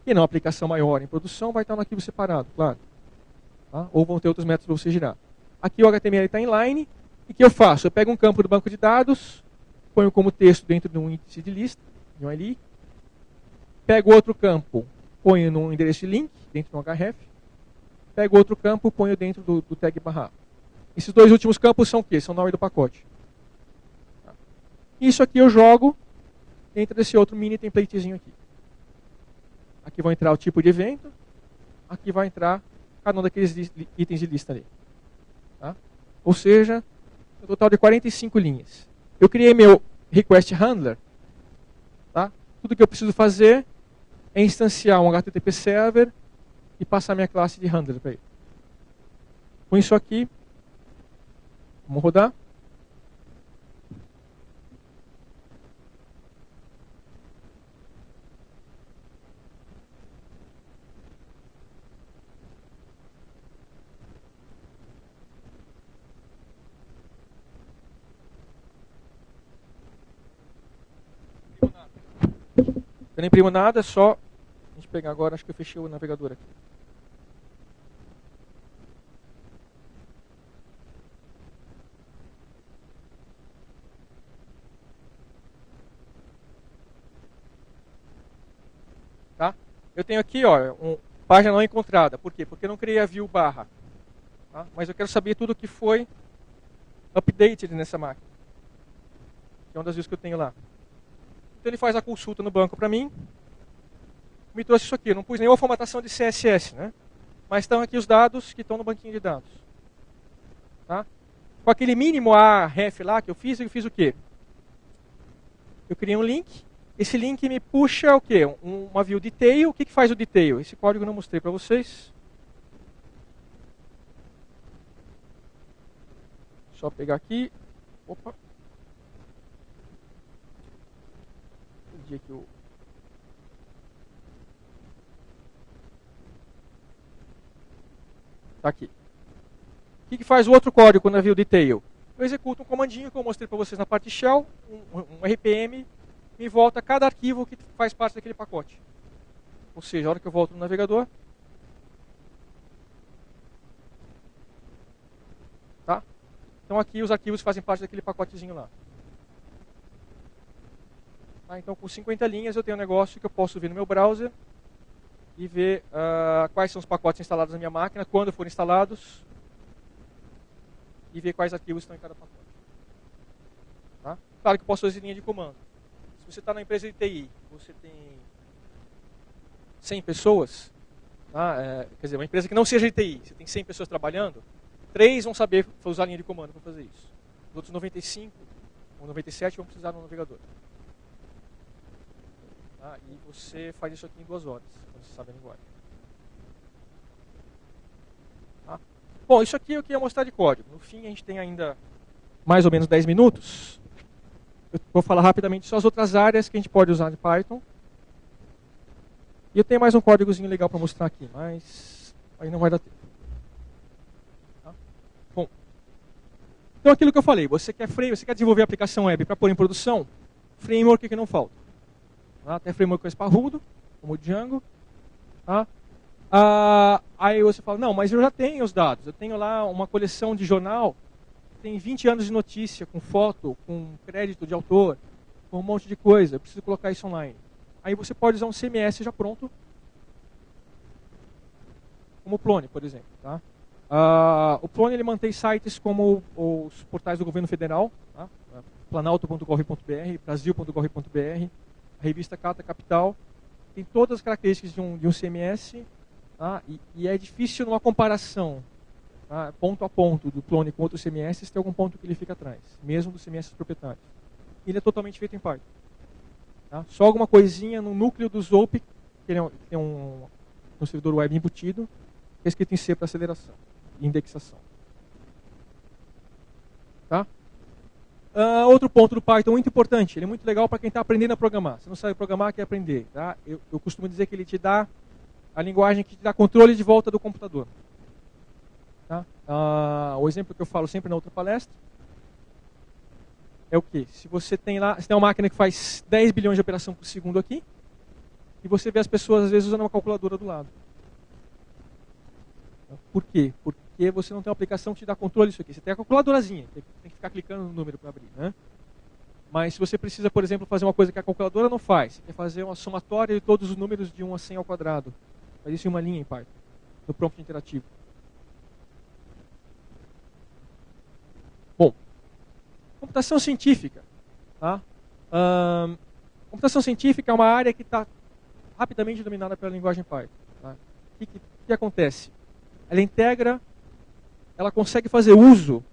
E não, aplicação maior em produção vai estar no arquivo separado, claro. Tá? Ou vão ter outros métodos para você girar. Aqui o HTML está inline. E o que eu faço? Eu pego um campo do banco de dados, ponho como texto dentro de um índice de lista, de um ID. Pego outro campo, ponho num endereço de link, dentro de um href. Pego outro campo, ponho dentro do tag barra. Esses dois últimos campos são o quê? São o nome do pacote. Tá? Isso aqui eu jogo dentro desse outro mini templatezinho aqui. Aqui vai entrar o tipo de evento. Aqui vai entrar cada um daqueles itens de lista ali. Tá? Ou seja, um total de 45 linhas. Eu criei meu request handler. Tá? Tudo que eu preciso fazer é instanciar um HTTP server e passar minha classe de handler para ele. Com isso aqui, vamos rodar. Eu não imprimo nada, só... A gente pegar agora, acho que eu fechei o navegador aqui. Tá? Eu tenho aqui, ó, página não encontrada. Por quê? Porque eu não criei a view barra. Tá? Mas eu quero saber tudo que foi updated nessa máquina. Que é uma das views que eu tenho lá. Então ele faz a consulta no banco para mim. Me trouxe isso aqui. Eu não pus nenhuma formatação de CSS, né? Mas estão aqui os dados que estão no banquinho de dados. Tá? Com aquele mínimo ref lá que eu fiz o quê? Eu criei um link. Esse link me puxa o quê? Uma view detail. O que faz o detail? Esse código eu não mostrei para vocês. Só pegar aqui. Opa. Perdi aqui o... Tá aqui. O que faz o outro código quando eu vi o detail? Eu executo um comandinho que eu mostrei para vocês na parte shell, um RPM, me volta cada arquivo que faz parte daquele pacote. Ou seja, a hora que eu volto no navegador, tá? Então aqui os arquivos fazem parte daquele pacotezinho lá. Tá? Então com 50 linhas eu tenho um negócio que eu posso ver no meu browser e ver quais são os pacotes instalados na minha máquina, quando foram instalados, e ver quais arquivos estão em cada pacote. Tá? Claro que eu posso fazer linha de comando. Se você está na empresa de TI, você tem 100 pessoas, tá? Quer dizer, uma empresa que não seja de TI, você tem 100 pessoas trabalhando, 3 vão saber usar linha de comando para fazer isso. Os outros 95 ou 97 vão precisar do navegador. Tá? E você faz isso aqui em 2 horas, quando você sabe a linguagem. Tá? Bom, isso aqui eu queria mostrar de código. No fim, a gente tem ainda mais ou menos 10 minutos. Eu vou falar rapidamente só as outras áreas que a gente pode usar de Python. E eu tenho mais um códigozinho legal para mostrar aqui, mas aí não vai dar tempo. Tá? Bom, então aquilo que eu falei, você quer desenvolver a aplicação web para pôr em produção, framework que não falta. Tá? Tem framework mais parrudo, como o Django. Tá? Aí você fala, não, mas eu já tenho os dados. Eu tenho lá uma coleção de jornal, tem 20 anos de notícia, com foto, com crédito de autor, com um monte de coisa. Eu preciso colocar isso online. Aí você pode usar um CMS já pronto, como o Plone, por exemplo. Tá? O Plone ele mantém sites como os portais do governo federal, tá? planalto.gov.br, brasil.gov.br, a revista Carta Capital. Tem todas as características de um CMS, tá? E é difícil numa comparação tá? Ponto a ponto do clone com outros CMS, tem algum ponto que ele fica atrás, mesmo dos CMS proprietários. Ele é totalmente feito em Python. Tá? Só alguma coisinha no núcleo do Zope, que tem um servidor web embutido, que é escrito em C para aceleração e indexação. Tá? Outro ponto do Python muito importante, ele é muito legal para quem está aprendendo a programar. Você não sabe programar, quer aprender. Tá? Eu costumo dizer que ele te dá a linguagem que te dá controle de volta do computador. Tá? O exemplo que eu falo sempre na outra palestra é o quê? Se você tem uma máquina que faz 10 bilhões de operação por segundo aqui, e você vê as pessoas às vezes usando uma calculadora do lado. Por quê? Porque você não tem uma aplicação que te dá controle disso aqui. Você tem a calculadorazinha, tem que ficar clicando no número para abrir. Né? Mas se você precisa, por exemplo, fazer uma coisa que a calculadora não faz, você quer fazer uma somatória de todos os números de 1 a 100 ao quadrado. Faz isso em uma linha em Python, no prompt interativo. Bom, computação científica. Tá? Computação científica é uma área que está rapidamente dominada pela linguagem Python. Tá? O que acontece? Ela consegue fazer uso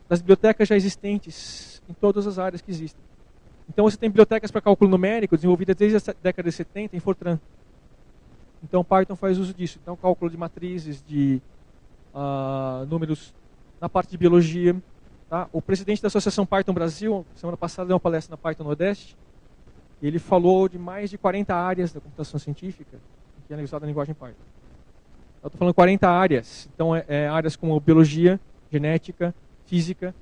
das bibliotecas já existentes em todas as áreas que existem. Então você tem bibliotecas para cálculo numérico desenvolvidas desde a década de 70 em Fortran. Então Python faz uso disso. Então cálculo de matrizes, de números na parte de biologia. Tá? O presidente da Associação Python Brasil, semana passada, deu uma palestra na Python Nordeste. Ele falou de mais de 40 áreas da computação científica que é usada na linguagem Python. Eu estou falando 40 áreas. Então, áreas como biologia, genética, física,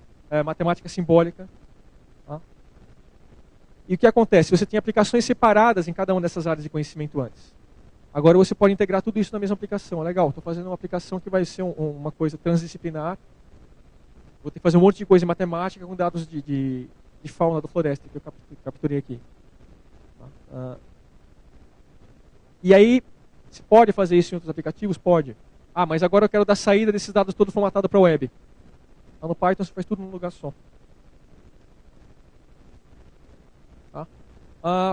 matemática simbólica. Tá? E o que acontece? Você tem aplicações separadas em cada uma dessas áreas de conhecimento antes. Agora você pode integrar tudo isso na mesma aplicação. Legal, estou fazendo uma aplicação que vai ser uma coisa transdisciplinar. Vou ter que fazer um monte de coisa em matemática com dados de fauna da floresta que eu capturei aqui. Tá? E aí, você pode fazer isso em outros aplicativos? Pode. Mas agora eu quero dar saída desses dados todos formatados para a web. Então, no Python você faz tudo num lugar só. Tá?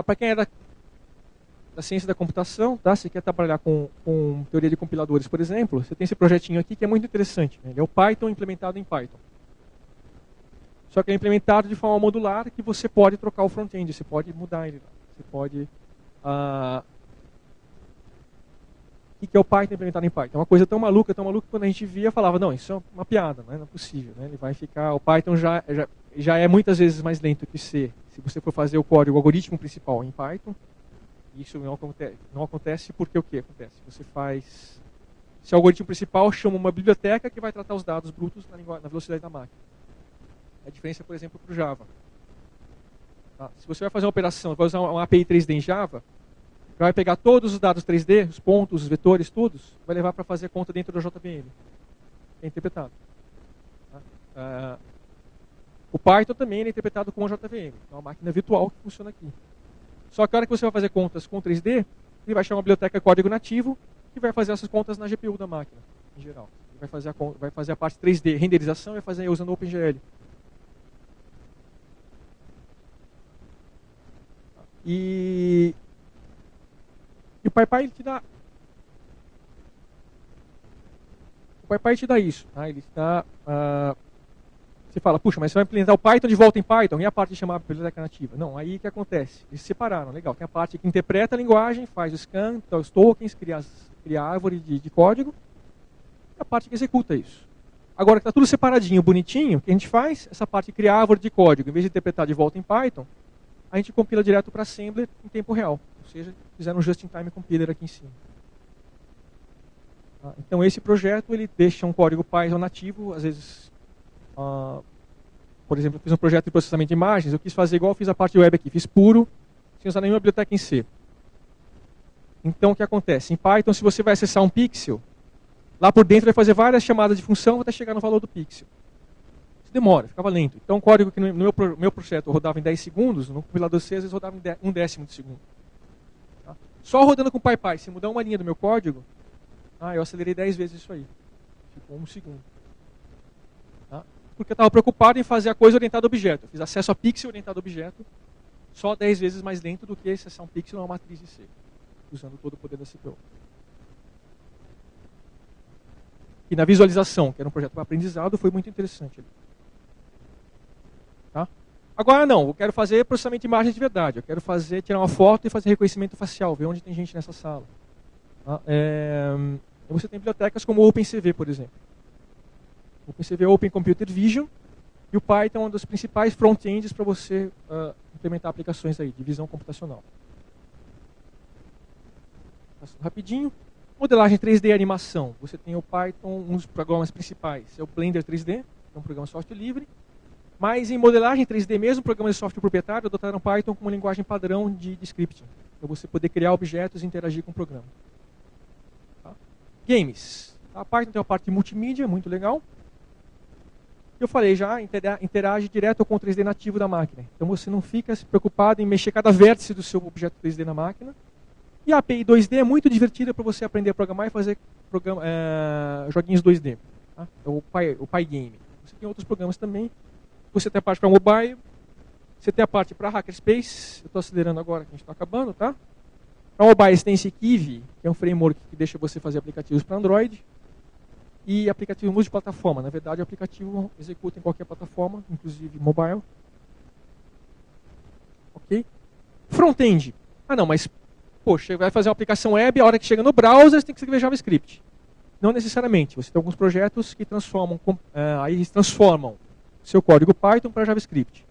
Para quem é da ciência da computação, tá? Se quer trabalhar com teoria de compiladores, por exemplo, você tem esse projetinho aqui que é muito interessante. Ele é o Python implementado em Python. Só que é implementado de forma modular que você pode trocar o front-end, você pode mudar ele. Você pode... O que é o Python implementado em Python? É uma coisa tão maluca que quando a gente via, falava, não, isso é uma piada, não é possível. Né? Ele vai ficar... O Python já é muitas vezes mais lento que C. Se você for fazer o código, o algoritmo principal em Python, isso não acontece porque o que acontece? Você faz... Se o algoritmo principal chama uma biblioteca que vai tratar os dados brutos na velocidade da máquina. A diferença, por exemplo, para o Java. Tá? Se você vai fazer uma operação, vai usar uma API 3D em Java, vai pegar todos os dados 3D, os pontos, os vetores, todos, vai levar para fazer conta dentro do JVM. É interpretado. Tá? O Python também é interpretado como JVM. É uma máquina virtual que funciona aqui. Só que a hora que você vai fazer contas com 3D, ele vai chamar uma biblioteca código nativo que vai fazer essas contas na GPU da máquina, em geral. Ele vai fazer a parte 3D, renderização, e vai fazer usando o OpenGL. E o PyPy te dá... O PyPy te dá isso. Tá? Ele te dá... Você fala, puxa, mas você vai implementar o Python de volta em Python e a parte de chamar a biblioteca nativa. Não, aí o que acontece? Eles se separaram, legal. Tem a parte que interpreta a linguagem, faz o scan, os tokens, cria a árvore de código, e a parte que executa isso. Agora que está tudo separadinho, bonitinho, o que a gente faz? Essa parte de criar a árvore de código, em vez de interpretar de volta em Python, a gente compila direto para Assembler em tempo real. Ou seja, fizeram um just-in-time compiler aqui em cima. Então esse projeto ele deixa um código Python nativo, às vezes... por exemplo, eu fiz um projeto de processamento de imagens, eu quis fazer igual eu fiz a parte web aqui, fiz puro, sem usar nenhuma biblioteca em C. Então o que acontece? Em Python, se você vai acessar um pixel, lá por dentro vai fazer várias chamadas de função até chegar no valor do pixel. Isso demora, ficava lento. Então o código que no meu projeto rodava em 10 segundos, no compilador C às vezes rodava em 1/10 de segundo. Tá? Só rodando com PyPy, se mudar uma linha do meu código, eu acelerei 10 vezes isso aí. Ficou 1 segundo. Porque eu estava preocupado em fazer a coisa orientada a objeto. Eu fiz acesso a pixel orientado a objeto, só 10 vezes mais lento do que acessar um pixel numa matriz de C, usando todo o poder da CPU. E na visualização, que era um projeto para aprendizado, foi muito interessante. Tá? Agora não, eu quero fazer processamento de imagens de verdade. Eu quero tirar uma foto e fazer reconhecimento facial, ver onde tem gente nessa sala. Tá? Você tem bibliotecas como o OpenCV, por exemplo. O OpenCV é Open Computer Vision, e o Python é um dos principais front-ends para você implementar aplicações aí, de visão computacional. Passando rapidinho. Modelagem 3D e animação. Você tem o Python, um dos programas principais é o Blender 3D, que é um programa de software livre. Mas em modelagem 3D mesmo, programas de software proprietário adotaram Python como linguagem padrão de scripting, para você poder criar objetos e interagir com o programa. Tá? Games. A Python tem uma parte multimídia, muito legal. Eu falei já, interage direto com o 3D nativo da máquina. Então você não fica se preocupado em mexer cada vértice do seu objeto 3D na máquina. E a API 2D é muito divertida para você aprender a programar e fazer joguinhos 2D. Tá? É o Pygame. Você tem outros programas também. Você tem a parte para mobile. Você tem a parte para Hackerspace. Eu estou acelerando agora, que a gente está acabando, tá? Para mobile, você tem esse Kiwi, que é um framework que deixa você fazer aplicativos para Android. E aplicativo multiplataforma. Na verdade, o aplicativo executa em qualquer plataforma, inclusive mobile. Ok? Front-end. Ah, não, mas poxa, vai fazer uma aplicação web, a hora que chega no browser, você tem que escrever JavaScript. Não necessariamente. Você tem alguns projetos que transformam seu código Python para JavaScript.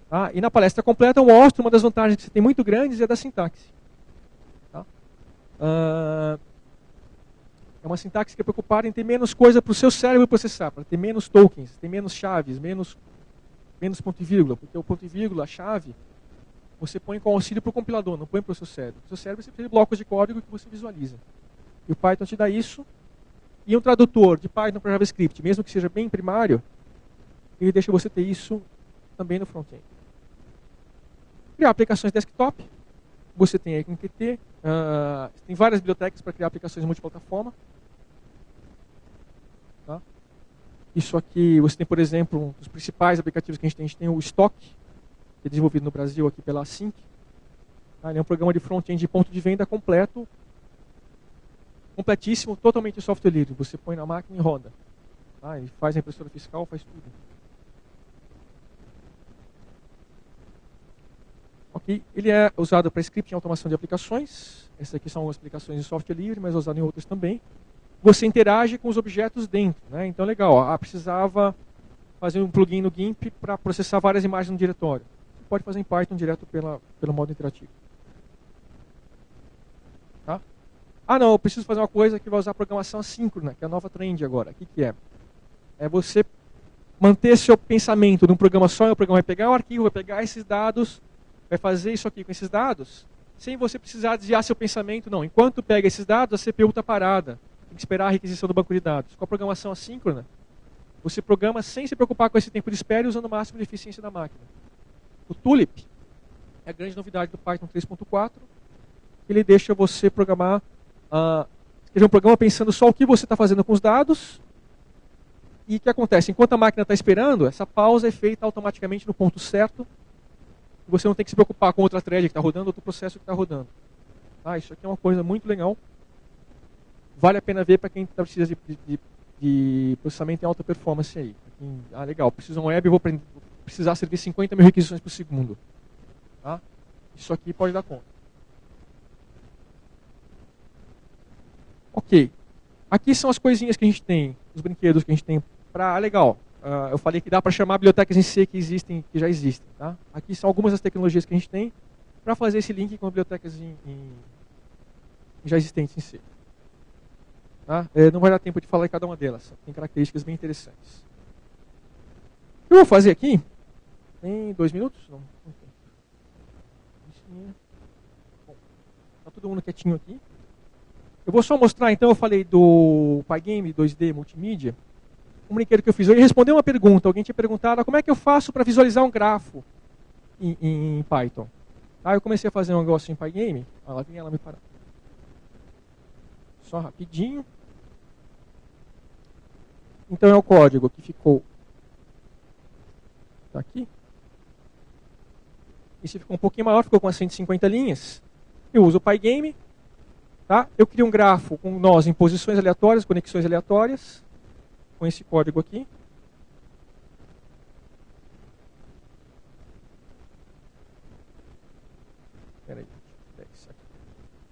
Tá? E na palestra completa eu mostro uma das vantagens que você tem muito grandes é da sintaxe. Tá? É uma sintaxe que é preocupada em ter menos coisa para o seu cérebro processar, para ter menos tokens, ter menos chaves, menos ponto e vírgula, porque o ponto e vírgula, a chave, você põe com auxílio para o compilador, não põe para o seu cérebro. O seu cérebro você precisa de blocos de código que você visualiza. E o Python te dá isso. E um tradutor de Python para JavaScript, mesmo que seja bem primário, ele deixa você ter isso também no front-end. Criar aplicações desktop. Você tem aí com Qt. Tem várias bibliotecas para criar aplicações multiplataforma. Tá? Isso aqui, você tem, por exemplo, um dos principais aplicativos que a gente tem o Stock, que é desenvolvido no Brasil aqui pela Async. Tá? Ele é um programa de front-end de ponto de venda completíssimo, totalmente software livre. Você põe na máquina e roda. Tá? Ele faz a impressora fiscal, faz tudo. Okay. Ele é usado para scripting e automação de aplicações. Essas aqui são as aplicações de software livre, mas é usado em outras também. Você interage com os objetos dentro. Né? Então, legal. Precisava fazer um plugin no GIMP para processar várias imagens no diretório. Você pode fazer em Python direto pelo modo interativo. Tá? Ah, não, eu preciso fazer uma coisa que vai usar programação assíncrona, que é a nova trend agora. O que é? É você manter seu pensamento num programa só, e o programa vai pegar o arquivo, vai pegar esses dados, vai fazer isso aqui com esses dados, sem você precisar desviar seu pensamento, não. Enquanto pega esses dados, a CPU está parada. Tem que esperar a requisição do banco de dados. Com a programação assíncrona, você programa sem se preocupar com esse tempo de espera e usando o máximo de eficiência da máquina. O Tulip é a grande novidade do Python 3.4. Ele deixa você programar, escrever um programa pensando só o que você está fazendo com os dados. E o que acontece? Enquanto a máquina está esperando, essa pausa é feita automaticamente no ponto certo. Você não tem que se preocupar com outra thread que está rodando, outro processo que está rodando. Isso aqui é uma coisa muito legal. Vale a pena ver para quem precisa de processamento em alta performance aí. Legal, preciso de uma web, vou precisar servir 50 mil requisições por segundo. Tá? Isso aqui pode dar conta. Ok. Aqui são as coisinhas que a gente tem, os brinquedos que a gente tem para... legal. Eu falei que dá para chamar bibliotecas em C que já existem. Tá? Aqui são algumas das tecnologias que a gente tem para fazer esse link com bibliotecas já existentes em C. Tá? Não vai dar tempo de falar de cada uma delas. Tem características bem interessantes. O que eu vou fazer aqui? Tem 2 minutos? Não tem. Bom, tá todo mundo quietinho aqui. Eu vou só mostrar, então, eu falei do Pygame 2D multimídia. Um brinquedo que eu fiz. Eu ia responder uma pergunta. Alguém tinha perguntado como é que eu faço para visualizar um grafo em Python. Eu comecei a fazer um negócio em Pygame. Lá vem ela me parar. Só rapidinho. Então é o código que ficou. Está aqui. Esse ficou um pouquinho maior, ficou com as 150 linhas. Eu uso o Pygame. Tá? Eu crio um grafo com nós em posições aleatórias, conexões aleatórias, com esse código aqui. Espera aí,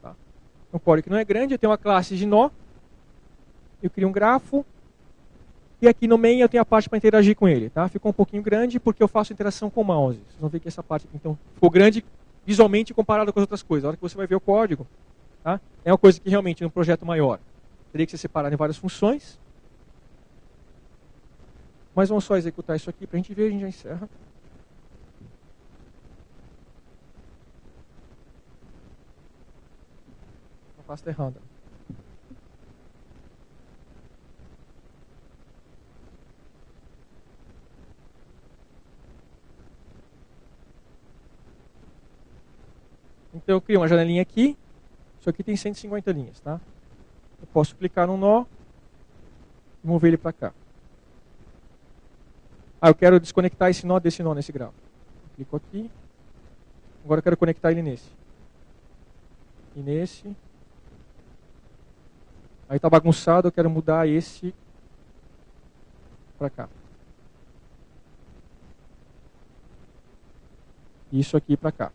tá? Um código que não é grande, eu tenho uma classe de nó, eu crio um grafo, e aqui no main eu tenho a parte para interagir com ele. Tá? Ficou um pouquinho grande porque eu faço interação com o mouse. Vocês vão ver que essa parte aqui, então, ficou grande visualmente comparado com as outras coisas. A hora que você vai ver o código, tá? É uma coisa que realmente, num projeto maior, teria que ser separado em várias funções. Mas vamos só executar isso aqui para a gente ver, a gente já encerra. A pasta errada. Então eu crio uma janelinha aqui. Isso aqui tem 150 linhas, tá? Eu posso clicar no nó e mover ele para cá. Ah, eu quero desconectar esse nó desse nó nesse grafo. Clico aqui. Agora eu quero conectar ele nesse. E nesse. Aí está bagunçado, eu quero mudar esse para cá. Isso aqui para cá.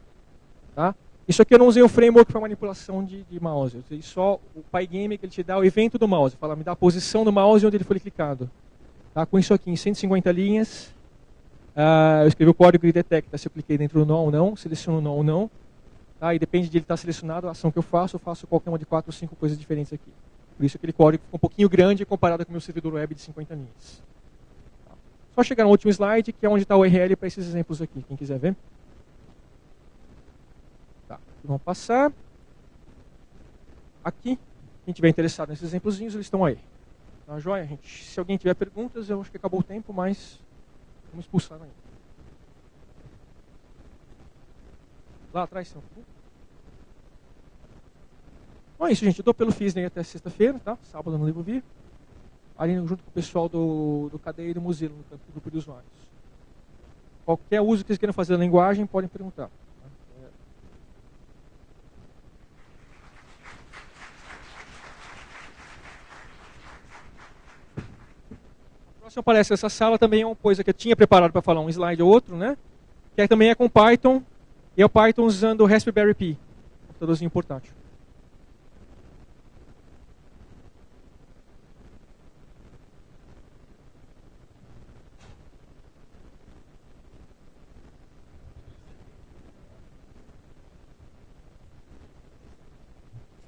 Tá? Isso aqui eu não usei o framework para manipulação de mouse. Eu usei só o Pygame que ele te dá o evento do mouse. Fala, me dá a posição do mouse onde ele foi clicado. Tá? Com isso aqui em 150 linhas. Eu escrevi o código e detecta se eu cliquei dentro do nó ou não. Seleciono o nó ou não. Tá? E depende de ele estar selecionado, a ação que eu faço qualquer uma de 4 ou 5 coisas diferentes aqui. Por isso aquele código ficou um pouquinho grande comparado com o meu servidor web de 50 linhas. Tá? Só chegar no último slide, que é onde está o URL para esses exemplos aqui. Quem quiser ver. Vamos passar. Aqui, quem tiver interessado nesses exemplozinhos, eles estão aí. Tá joia, gente? Se alguém tiver perguntas, eu acho que acabou o tempo, mas vamos expulsar ainda. Lá atrás, então. Bom, é isso, gente. Eu dou pelo FISNEI até sexta-feira, tá? Sábado eu não devo vir. Ali junto com o pessoal do Cadeia e do Mozilla, no grupo de usuários. Qualquer uso que eles queiram fazer da linguagem, podem perguntar. Próxima palestra dessa sala também é uma coisa que eu tinha preparado para falar um slide ou outro, né? Que também é com Python, e é o Python usando o Raspberry Pi, computadorzinho portátil.